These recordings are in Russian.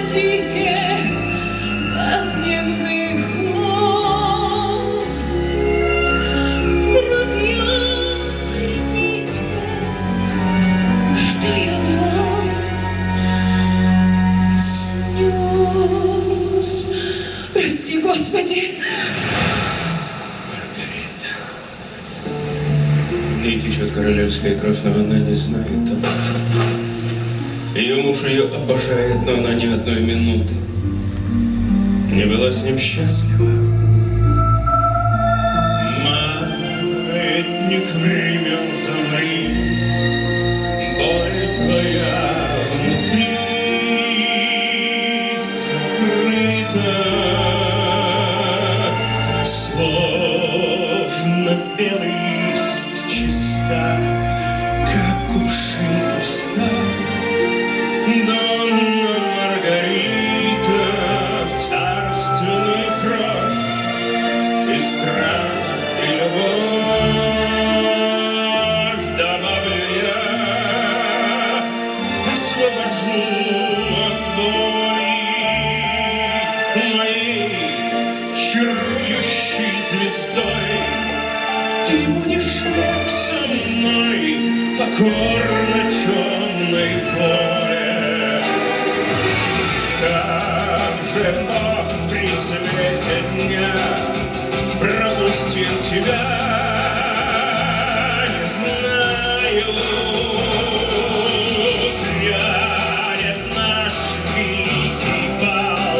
хотите от дневных гроз. Друзья, поймите, что я вам снюсь. Прости, Господи. В ней течет королевская кровь, но она не знает об этом. Ее муж ее обожает, но она ни одной минуты не была с ним счастлива. Маятник времен, замри, боль твоя внутри сокрыта, словно белый лист чиста, как кувшин пуста. Донна Маргарита в царственную кровь и страх, и любовь добавлю я, освобожу от боли моей чарующей звездой. Ты будешь со мной покорно темной воле. Как же Бог при свете дня пропустил тебя, не знаю. Грянет наш великий бал,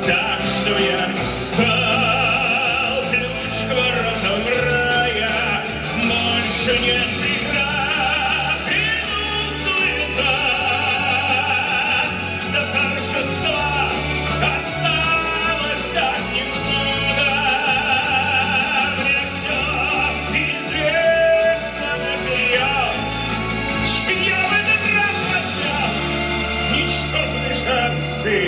так что я искал ключ к воротам рая. Больше нет преград, клянусь так, до торжества осталось так немного. Мне все известно наперед, что я в этот раз возьму ничтожные шансы.